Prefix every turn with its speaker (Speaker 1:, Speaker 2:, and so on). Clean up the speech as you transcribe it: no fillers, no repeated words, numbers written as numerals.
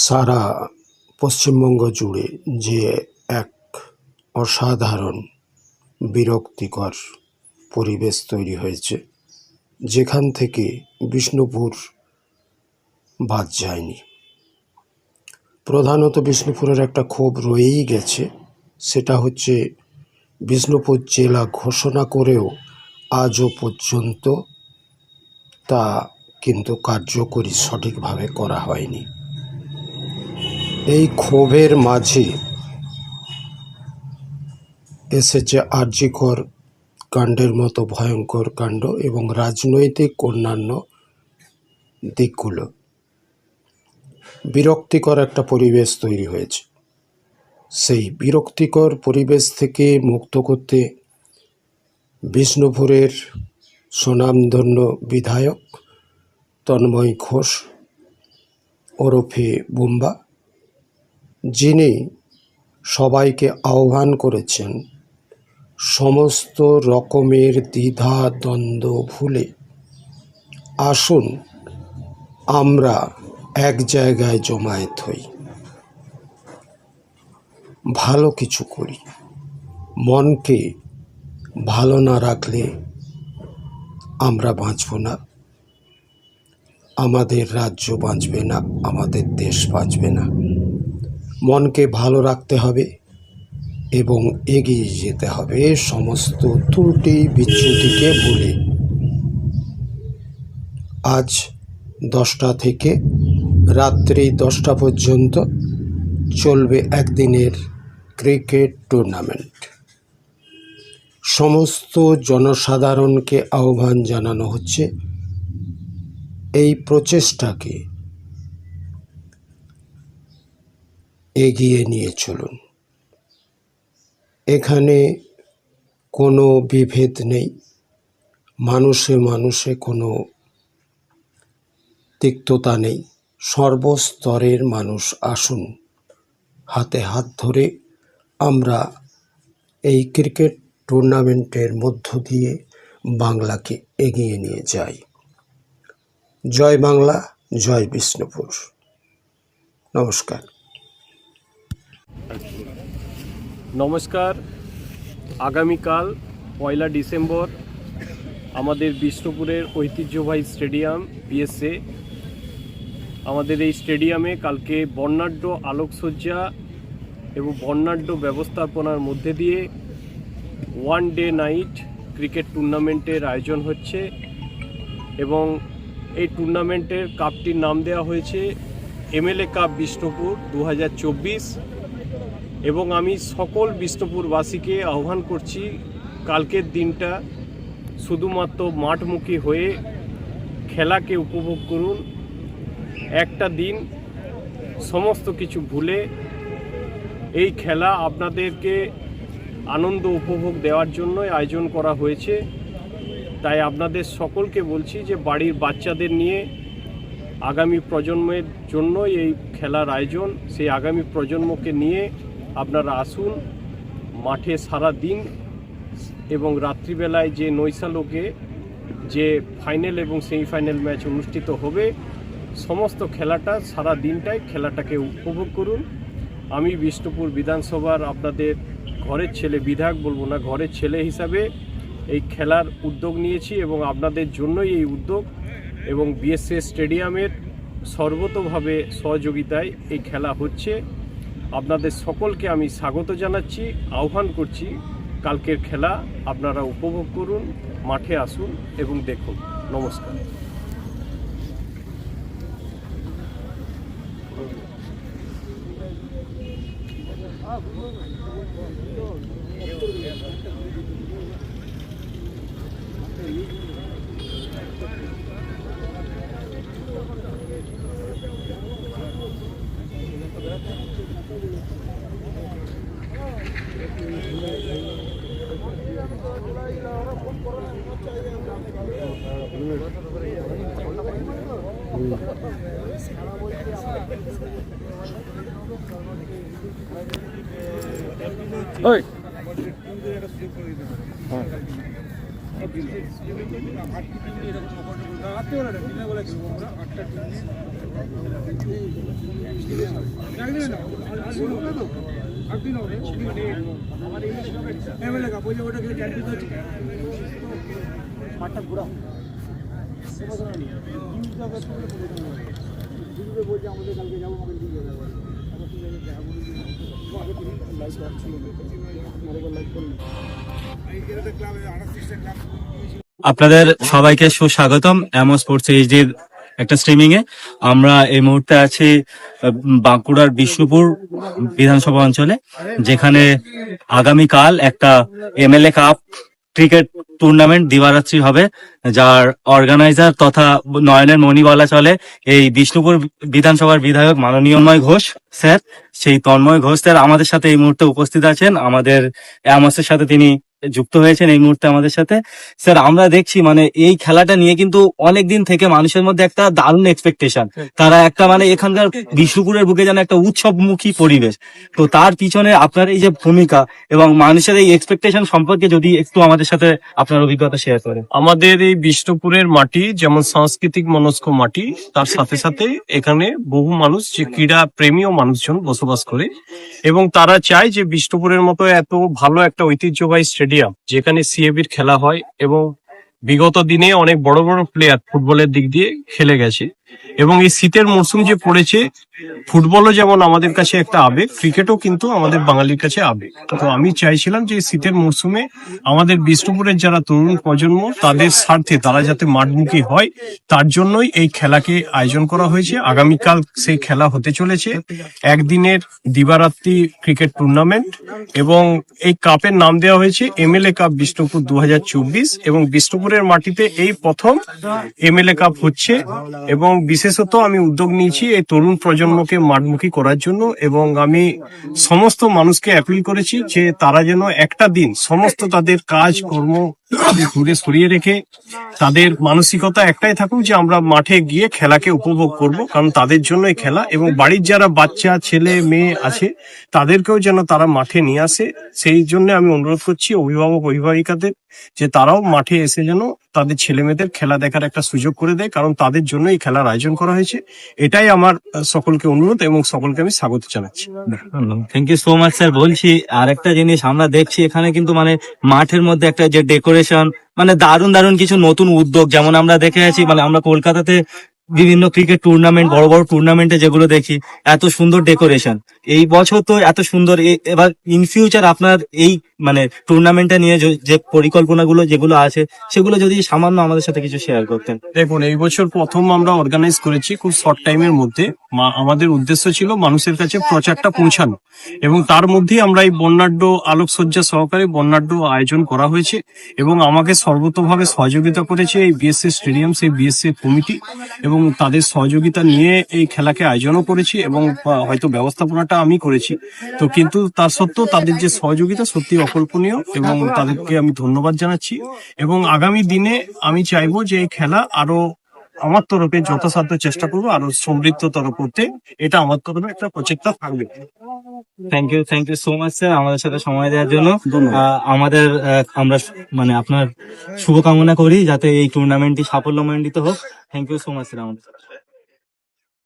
Speaker 1: সারা পশ্চিমবঙ্গ জুড়ে যে এক অসাধারণ বিরক্তিকর পরিবেশ তৈরি হয়েছে, যেখান থেকে বিষ্ণুপুর বাদ যায়নি। প্রধানত বিষ্ণুপুরের একটা ক্ষোভ রয়েই গেছে, সেটা হচ্ছে বিষ্ণুপুর জেলা ঘোষণা করেও আজও পর্যন্ত তা কিন্তু কার্যকরী সঠিকভাবে করা হয়নি। এই ক্ষোভের মাঝে এসেছে আরজিকর কাণ্ডের মতো ভয়ঙ্কর কাণ্ড এবং রাজনৈতিক অন্যান্য দিকগুলো। বিরক্তিকর একটা পরিবেশ তৈরি হয়েছে। সেই বিরক্তিকর পরিবেশ থেকে মুক্ত করতে বিষ্ণুপুরের স্বনামধন্য বিধায়ক তন্ময় ঘোষ ওরফে বুম্বা, যিনি সবাইকে আহ্বান করেছেন সমস্ত রকমের দ্বিধা দ্বন্দ্ব ভুলে আসুন আমরা এক জায়গায় জমায়েত হই, ভালো কিছু করি। মনকে ভালো না রাখলে আমরা বাঁচব না, আমাদের রাজ্য বাঁচবে না, আমাদের দেশ বাঁচবে না। মনকে ভালো রাখতে হবে এবং এগিয়ে যেতে হবে সমস্ত ত্রুটি বিচ্যুতিকে ভুলে। আজ 10টা থেকে রাত্রি 10টা পর্যন্ত চলবে একদিনের ক্রিকেট টুর্নামেন্ট। সমস্ত জনসাধারণকে আহ্বান জানানো হচ্ছে এই প্রচেষ্টাকে এগিয়ে নিয়ে চলুন। এখানে কোনো বিভেদ নেই, মানুষে মানুষে কোনো তিক্ততা নেই। সর্বস্তরের মানুষ আসুন, হাতে হাত ধরে আমরা এই ক্রিকেট টুর্নামেন্টের মধ্য দিয়ে বাংলাকে এগিয়ে নিয়ে যাই। জয় বাংলা, জয় বিষ্ণুপুর। নমস্কার।
Speaker 2: নমস্কার। আগামীকাল 1 ডিসেম্বর আমাদের বিষ্ণুপুরের ঐতিহ্যবাহী স্টেডিয়াম বিএসএ, আমাদের এই স্টেডিয়ামে কালকে বর্ণাঢ্য আলোকসজ্জা এবং বর্ণাঢ্য ব্যবস্থাপনার মধ্যে দিয়ে ওয়ান ডে নাইট ক্রিকেট টুর্নামেন্টের আয়োজন হচ্ছে এবং এই টুর্নামেন্টের কাপটির নাম দেওয়া হয়েছে এমএলএ কাপ বিষ্ণুপুর 2024 এবং আমি সকল বিষ্ণুপুরবাসীকে আহ্বান করছি কালকের দিনটা শুধুমাত্র মাঠমুখী হয়ে খেলাকে উপভোগ করুন। একটা দিন সমস্ত কিছু ভুলে এই খেলা আপনাদেরকে আনন্দ উপভোগ দেওয়ার জন্যই আয়োজন করা হয়েছে। তাই আপনাদের সকলকে বলছি যে বাড়ির বাচ্চাদের নিয়ে আগামী প্রজন্মের জন্যই এই খেলার আয়োজন, সেই আগামী প্রজন্মকে নিয়ে আপনারা আসুন মাঠে সারা দিন এবং রাত্রিবেলায় যে নৈশালোকে যে ফাইনাল এবং সেমিফাইনাল ম্যাচ অনুষ্ঠিত হবে, সমস্ত খেলাটা সারা দিনটাই খেলাটাকে উপভোগ করুন। আমি বিষ্ণুপুর বিধানসভার আপনাদের ঘরের ছেলে, বিধায়ক বলবো না, ঘরের ছেলে হিসাবে এই খেলার উদ্যোগ নিয়েছি এবং আপনাদের জন্যই এই উদ্যোগ এবং বিএসএ স্টেডিয়ামের সর্বতোভাবে সহযোগিতায় এই খেলা হচ্ছে। আপনাদের সকলকে আমি স্বাগত জানাচ্ছি, আহ্বান করছি কালকের খেলা আপনারা উপভোগ করুন, মাঠে আসুন এবং দেখুন। নমস্কার। ওই
Speaker 3: আপনাদের সবাইকে সুস্বাগতম এমো স্পোর্টস এইচডির একটা স্ট্রিমিং এ। আমরা এই মুহূর্তে আছি বাঁকুড়ার বিষ্ণুপুর বিধানসভা অঞ্চলে, যেখানে আগামীকাল একটা এমএলএ কাপ ক্রিকেট টুর্নামেন্ট দিবারাত্রি হবে, যার অর্গানাইজার তথা নয়নের মণি বলা চলে এই বিষ্ণুপুর বিধানসভার বিধায়ক মাননীয় তন্ময় ঘোষ স্যার। সেই তন্ময় ঘোষ স্যার আমাদের সাথে এই মুহূর্তে উপস্থিত আছেন, আমাদের অ্যামসের সাথে তিনি যুক্ত হয়েছেন এই মুহূর্তে আমাদের সাথে। স্যার, আমরা দেখছি মানে এই খেলাটা নিয়ে কিন্তু অনেকদিন থেকে মানুষের মধ্যে একটা দারুণ এক্সপেকটেশন, তারা একটা মানে এখানকার বিষ্ণুপুরের বুকে যেন একটা উৎসবমুখী পরিবেশ। তো তার পিছনে আপনার এই যে ভূমিকা এবং মানুষের এই এক্সপেকটেশন সম্পর্কে যদি একটু আমাদের সাথে আপনার অভিজ্ঞতা শেয়ার করেন।
Speaker 2: আমাদের এই বিষ্ণুপুরের মাটি যেমন সাংস্কৃতিক মনস্ক মাটি, তার সাথে সাথে এখানে বহু মানুষ যে ক্রীড়া প্রেমীয় মানুষজন বসবাস করে এবং তারা চায় যে বিষ্ণুপুরের মতো এত ভালো একটা ঐতিহ্যবাহী স্টেডিয়াম যেখানে সিএবির খেলা হয় এবং বিগত দিনে অনেক বড় বড় প্লেয়ার ফুটবলের দিক দিয়ে খেলে গেছে, এবং এই শীতের মরশুম যে পড়েছে, ফুটবলও যেমন আমাদের কাছে একটা আবেগ, ক্রিকেটও কিন্তু আমাদের বাঙালির কাছে আবেগ। তো আমি চাইছিলাম যে এই শীতের মরশুমে আমাদের বিষ্ণুপুরের যারা তরুণ প্রজন্ম তাদের স্বার্থে তারা যাতে মাঠমুখী হয়, তার জন্যই এই খেলাকে আয়োজন করা হয়েছে। আগামীকাল সেই খেলা হতে চলেছে, একদিনের দিবারাত্রি ক্রিকেট টুর্নামেন্ট, এবং এই কাপের নাম দেওয়া হয়েছে এমএলএ কাপ বিষ্ণুপুর 2024, এবং বিষ্ণুপুরের মাটিতে এই প্রথম এমএলএ কাপ হচ্ছে। এবং বিশেষত আমি উদ্যোগ নিয়েছি এই তরুণ প্রজন্মকে মাঠমুখী করার জন্য, এবং আমি সমস্ত মানুষকে অ্যাপিল করেছি যে তারা যেন একটা দিন সমস্ত তাদের কাজ কর্ম দূরে সরিয়ে রেখে তাদের মানসিকতা একটাই থাকুক যে আমরা মাঠে গিয়ে খেলাকে উপভোগ করব, কারণ তাদের জন্যই খেলা। এবং বাড়ির যারা বাচ্চা ছেলে মেয়ে আছে তাদেরকেও যেন তারা মাঠে নিয়ে আসে, সেই জন্য আমি অনুরোধ করছি অভিভাবক অভিভাবিকাদের যে তারাও মাঠে এসে যেন তাদের ছেলে মেয়েদের খেলা দেখার একটা সুযোগ করে দেয়, কারণ তাদের জন্য এই খেলার আয়োজন করা হয়েছে। এটাই আমার সকলকে অনুরোধ এবং সকলকে আমি স্বাগত জানাচ্ছি।
Speaker 3: Thank you so much sir. বলছি আরেকটা জিনিস আমরা দেখছি এখানে কিন্তু মানে মাঠের মধ্যে একটা যে ডেকোরেশন, মানে দারুণ দারুণ কিছু নতুন উদ্যোগ, যেমন আমরা দেখে আছি মানে আমরা কলকাতাতে বিভিন্ন ক্রিকেট টুর্নামেন্ট বড় বড় টুর্নামেন্টে যেগুলো দেখি এত সুন্দর ডেকোরেশন, এই বছর তো এত সুন্দর। এবার ইন ফিউচার আপনার এই মানে টুর্নামেন্টটা নিয়ে যে পরিকল্পনাগুলো যেগুলো আছে সেগুলো যদি সামান্য আমাদের সাথে কিছু শেয়ার করতেন।
Speaker 2: দেখুন, এই বছর প্রথম আমরা অর্গানাইজ করেছি খুব শর্ট টাইমের মধ্যে। আমাদের উদ্দেশ্য ছিল মানুষের কাছে প্রচারটা পৌঁছানো, এবং তার মধ্যেই আমরা এই বর্ণাঢ্য আলোকসজ্জা সহকারে বর্ণাঢ্য আয়োজন করা হয়েছে, এবং আমাকে সর্বতোভাবে সহযোগিতা করেছে এই বিএসসি স্টেডিয়াম, সেই বিএসসি কমিটি, এবং তাদের সহযোগিতা নিয়ে এই খেলাকে আয়োজনও করেছি, এবং হয়তো ব্যবস্থাপনাটা আমি করেছি। তো কিন্তু তার সত্ত্বেও তাদের যে সহযোগিতা সত্যি অকল্পনীয়, এবং তাদেরকে আমি ধন্যবাদ জানাচ্ছি। এবং আগামী দিনে আমি চাইবো যে এই খেলা আরো আমার তরফে যথাসাধ্য চেষ্টা করবো আরো সমৃদ্ধতর করতে। এটা আমার তরফে একটা প্রচেষ্টা থাকবে।
Speaker 3: Thank you so much sir আমাদের সাথে সময় দেওয়ার জন্য। আমাদের আমরা মানে আপনার শুভকামনা করি যাতে এই টুর্নামেন্টটি সাফল্যমণ্ডিত হোক। Thank you so much sir আমাদের সাথে।